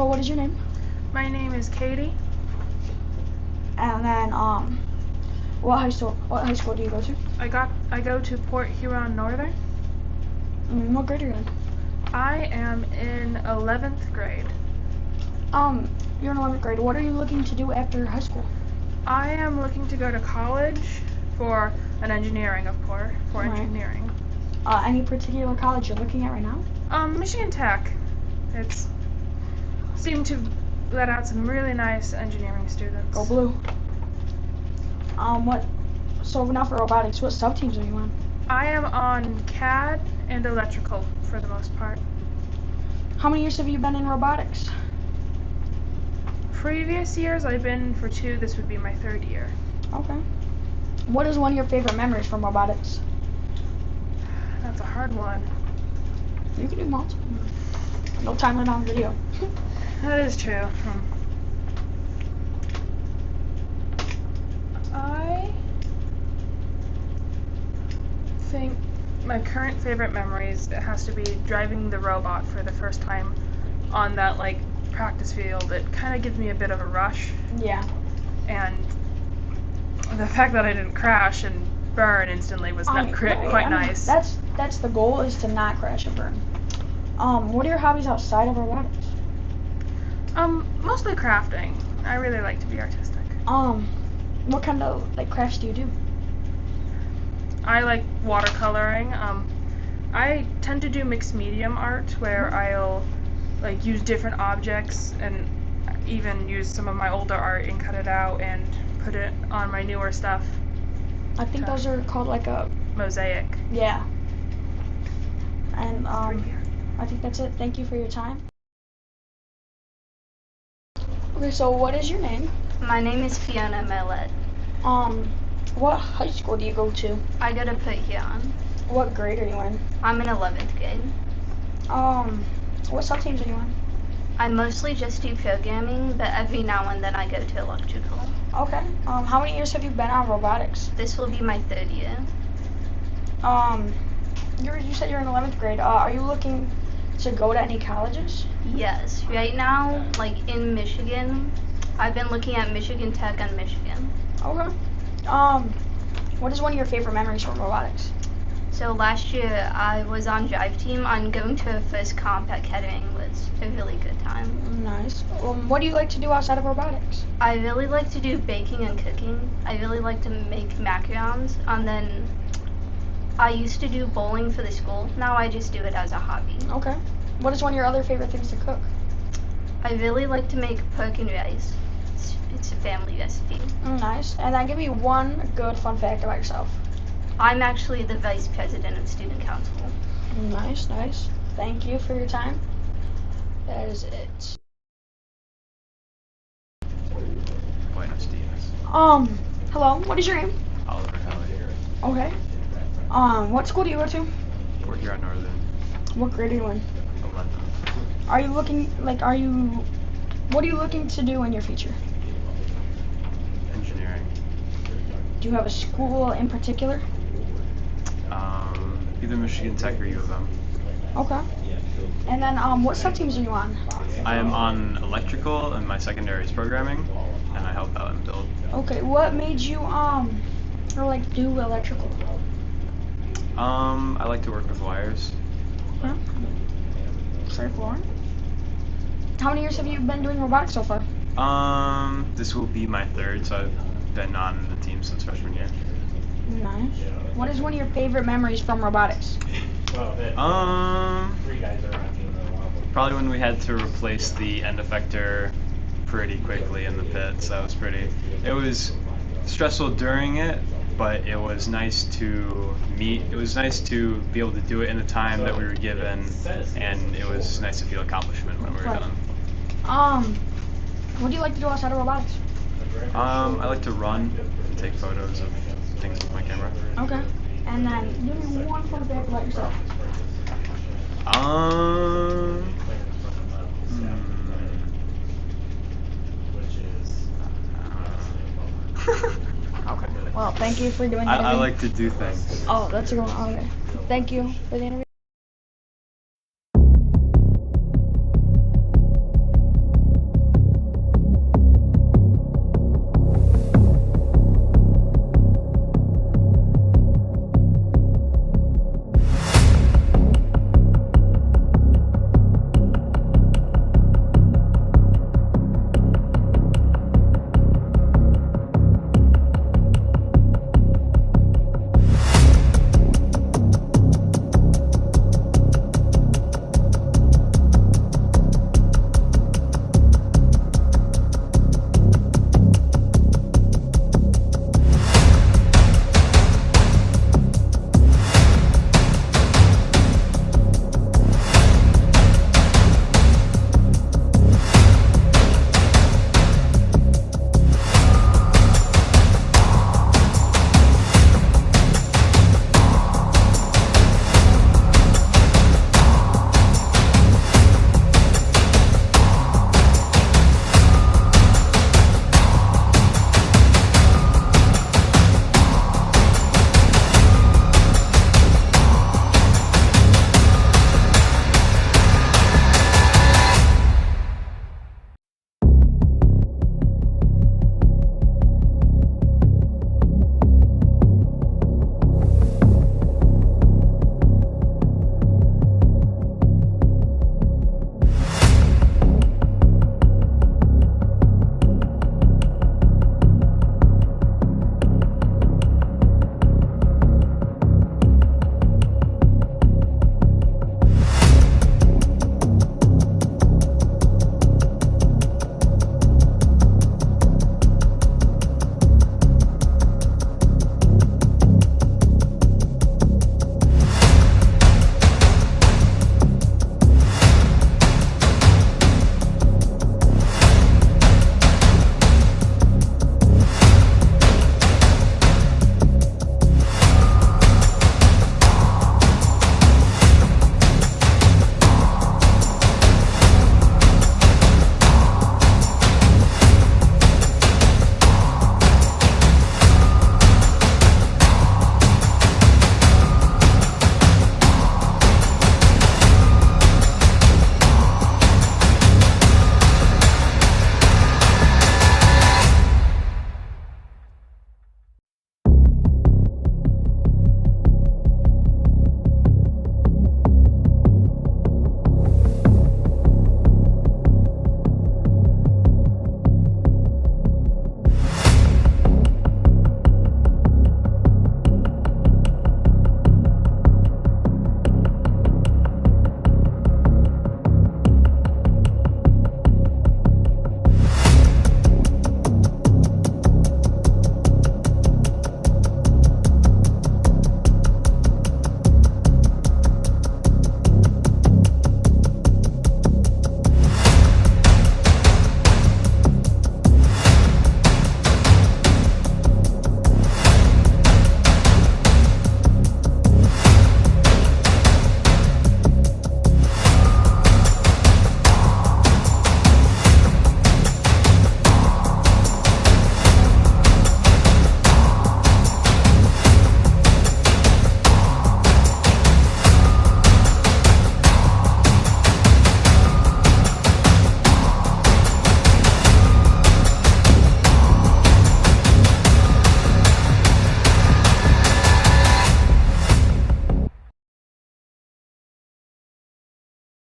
So what is your name? My name is Katie. And then what high school do you go to? I go to Port Huron Northern. What grade are you in? I am in 11th grade. You're in 11th grade. What are you looking to do after high school? I am looking to go to college for an engineering, of course, for Right. engineering. Any particular college you're looking at right now? Michigan Tech. It's seemed to let out some really nice engineering students. Go blue. So now for robotics, what sub teams are you on? I am on CAD and electrical for the most part. How many years have you been in robotics? Previous years I've been for 2. This would be my 3rd year. Okay. What is one of your favorite memories from robotics? That's a hard one. You can do multiple. No time limit on video. That is true. I think my current favorite memories, it has to be driving the robot for the first time on that practice field. It kind of gives me a bit of a rush, Yeah. and the fact that I didn't crash and burn instantly was quite nice. That's the goal, is to not crash and burn. What are your hobbies outside of robotics? Mostly crafting. I really like to be artistic. What kind of crafts do you do? I like watercoloring. I tend to do mixed medium art where I'll use different objects and even use some of my older art and cut it out and put it on my newer stuff. I think those are called a mosaic. Yeah. And I think that's it. Thank you for your time. Okay, so what is your name? My name is Fiona Millett. What high school do you go to? I go to Port Huron. What grade are you in? I'm in 11th grade. What sub teams are you on? I mostly just do programming, but every now and then I go to electrical. Okay. How many years have you been on robotics? This will be my 3rd year. You said you're in 11th grade. Are you looking to go to any colleges? Yes. Right now, in Michigan, I've been looking at Michigan Tech and Michigan. Okay. What is one of your favorite memories from robotics? So last year, I was on drive team on going to a first comp at Kettering. Was a really good time. Nice. What do you like to do outside of robotics? I really like to do baking and cooking. I really like to make macarons, and then I used to do bowling for the school. Now I just do it as a hobby. Okay. What is one of your other favorite things to cook? I really like to make pork and rice. It's a family recipe. Nice. And then give me one good fun fact about yourself. I'm actually the vice president of student council. Nice. Thank you for your time. That is it. Buenos dias. Hello. What is your name? Oliver Howard. Okay. What school do you go to? Port Huron Northern. What grade are you in? 11th. Are you looking what are you looking to do in your future? Engineering. Do you have a school in particular? Either Michigan Tech or U of M. Okay. And then what sub teams are you on? I am on electrical and my secondary is programming, and I help out and build. Okay. What made you do electrical? I like to work with wires. Huh? Straightforward. How many years have you been doing robotics so far? This will be my 3rd, so I've been on the team since freshman year. Nice. What is one of your favorite memories from robotics? Probably when we had to replace the end effector pretty quickly in the pit, so it was stressful during it, but it was nice to be able to do it in the time that we were given, and it was nice to feel accomplishment when we were done. What do you like to do outside of robotics? I like to run and take photos of things with my camera. Okay. And then give me one fun fact about yourself. Okay. Well, thank you for doing the interview. I like to do things. Oh, that's a good one. Okay. Thank you for the interview.